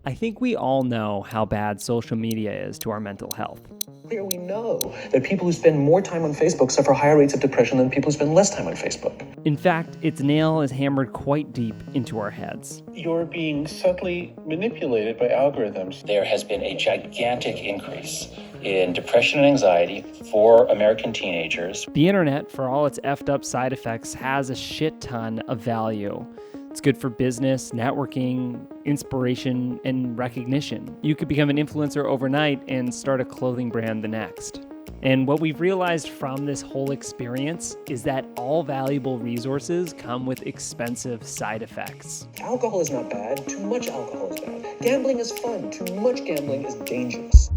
I think we all know how bad social media is to our mental health. Here we know that people who spend more time on Facebook suffer higher rates of depression than people who spend less time on Facebook. In fact, its nail is hammered quite deep into our heads. You're being subtly manipulated by algorithms. There has been a gigantic increase in depression and anxiety for American teenagers. The internet, for all its effed up side effects, has a shit ton of value. It's good for business, networking, inspiration, and recognition. You could become an influencer overnight and start a clothing brand the next. And what we've realized from this whole experience is that all valuable resources come with expensive side effects. Alcohol is not bad. Too much alcohol is bad. Gambling is fun. Too much gambling is dangerous.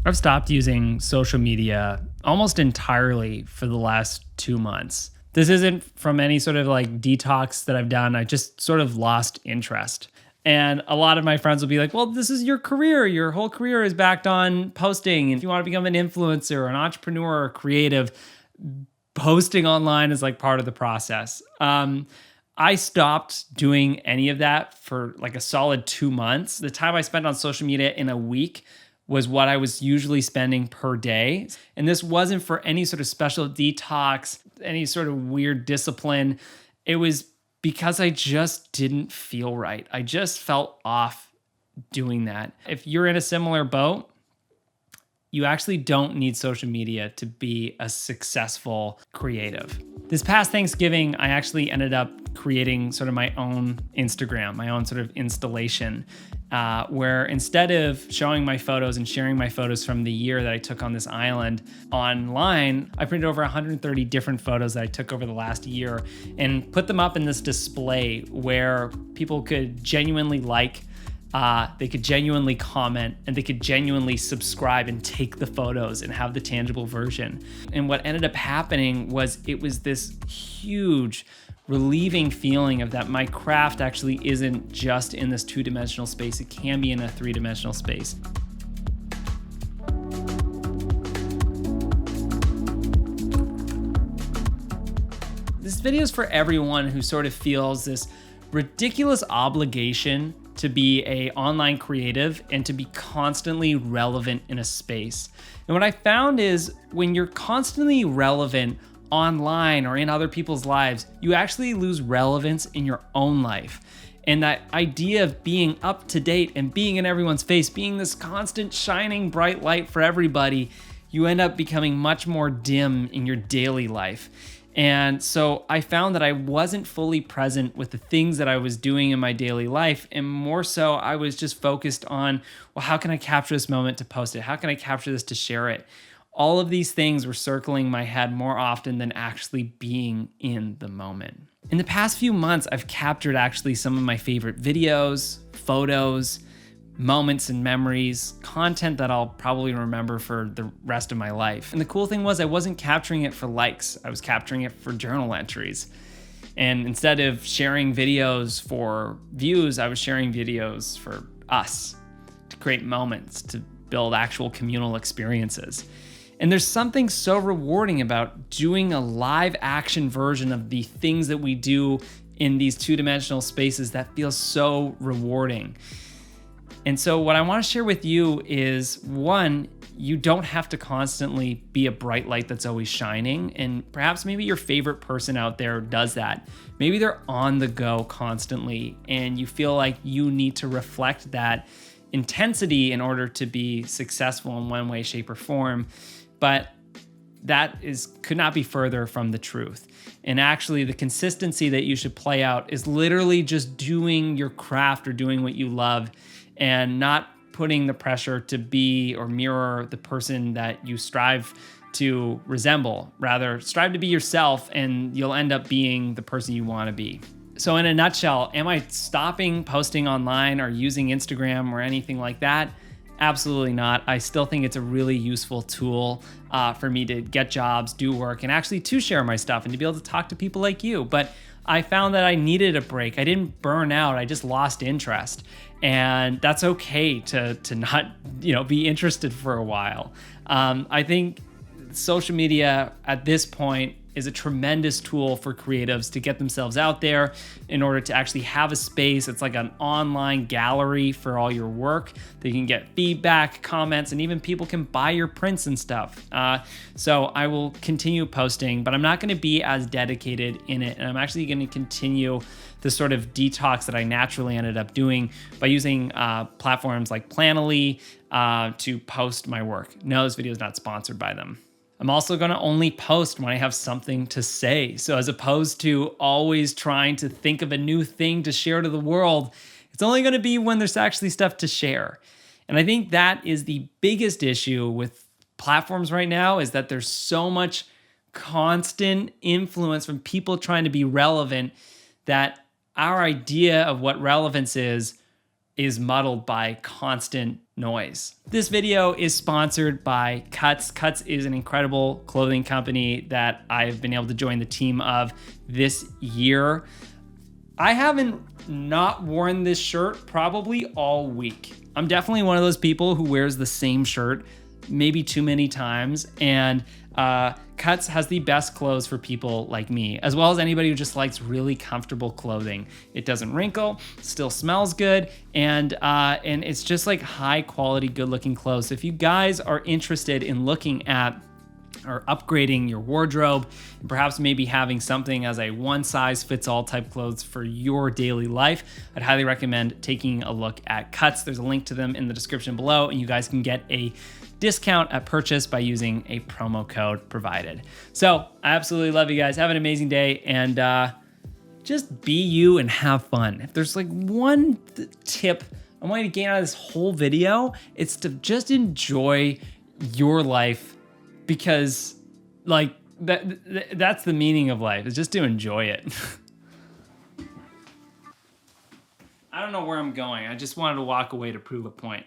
I've stopped using social media almost entirely for the last 2 months. This isn't from any sort of like detox that I've done. I just sort of lost interest. And a lot of my friends will be like, well, this is your career. Your whole career is backed on posting. If you want to become an influencer, an entrepreneur, or creative, posting online is like part of the process. I stopped doing any of that for like a solid 2 months. The time I spent on social media in a week was what I was usually spending per day. And this wasn't for any sort of special detox, any sort of weird discipline. It was because I just didn't feel right. I just felt off doing that. If you're in a similar boat, you actually don't need social media to be a successful creative. This past Thanksgiving, I actually ended up creating sort of my own Instagram, my own sort of installation, where instead of showing my photos and sharing my photos from the year that I took on this island online, I printed over 130 different photos that I took over the last year and put them up in this display where people could genuinely like, they could genuinely comment, and they could genuinely subscribe and take the photos and have the tangible version. And what ended up happening was it was this huge relieving feeling of that my craft actually isn't just in this 2-dimensional space. It can be in a 3-dimensional space. This video is for everyone who sort of feels this ridiculous obligation to be an online creative and to be constantly relevant in a space. And what I found is when you're constantly relevant online or in other people's lives, you actually lose relevance in your own life. And that idea of being up to date and being in everyone's face, being this constant shining bright light for everybody, you end up becoming much more dim in your daily life. And so I found that I wasn't fully present with the things that I was doing in my daily life. And more so, I was just focused on, well, how can I capture this moment to post it? How can I capture this to share it? All of these things were circling my head more often than actually being in the moment. In the past few months, I've captured actually some of my favorite videos, photos, moments and memories, content that I'll probably remember for the rest of my life. And the cool thing was I wasn't capturing it for likes. I was capturing it for journal entries. And instead of sharing videos for views, I was sharing videos for us, to create moments, to build actual communal experiences. And there's something so rewarding about doing a live action version of the things that we do in these 2-dimensional spaces that feels so rewarding. And so what I want to share with you is, one, you don't have to constantly be a bright light that's always shining. And perhaps maybe your favorite person out there does that. Maybe they're on the go constantly and you feel like you need to reflect that intensity in order to be successful in one way, shape, or form. But that could not be further from the truth. And actually, the consistency that you should play out is literally just doing your craft or doing what you love and not putting the pressure to be or mirror the person that you strive to resemble. Rather, strive to be yourself and you'll end up being the person you want to be. So in a nutshell, am I stopping posting online or using Instagram or anything like that? Absolutely not. I still think it's a really useful tool for me to get jobs, do work, and actually to share my stuff and to be able to talk to people like you. But I found that I needed a break. I didn't burn out. I just lost interest. And that's okay to not, be interested for a while. I think social media at this point is a tremendous tool for creatives to get themselves out there in order to actually have a space. It's like an online gallery for all your work. They can get feedback, comments, and even people can buy your prints and stuff. So I will continue posting, but I'm not going to be as dedicated in it. And I'm actually going to continue the sort of detox that I naturally ended up doing by using platforms like Planoly to post my work. No, this video is not sponsored by them. I'm also going to only post when I have something to say. So as opposed to always trying to think of a new thing to share to the world, it's only going to be when there's actually stuff to share. And I think that is the biggest issue with platforms right now, is that there's so much constant influence from people trying to be relevant that our idea of what relevance is muddled by constant noise. This video is sponsored by Cuts. Cuts is an incredible clothing company that I've been able to join the team of this year. I haven't not worn this shirt probably all week. I'm definitely one of those people who wears the same shirt maybe too many times, and Cuts has the best clothes for people like me, as well as anybody who just likes really comfortable clothing. It doesn't wrinkle, still smells good, and it's just like high quality, good looking clothes. So if you guys are interested in looking at or upgrading your wardrobe, and perhaps maybe having something as a one size fits all type clothes for your daily life, I'd highly recommend taking a look at Cuts. There's a link to them in the description below, and you guys can get a discount at purchase by using a promo code provided. So I absolutely love you guys. Have an amazing day, and just be you and have fun. If there's like one tip I want you to gain out of this whole video, it's to just enjoy your life, because like that's the meaning of life, is just to enjoy it. I don't know where I'm going. I just wanted to walk away to prove a point.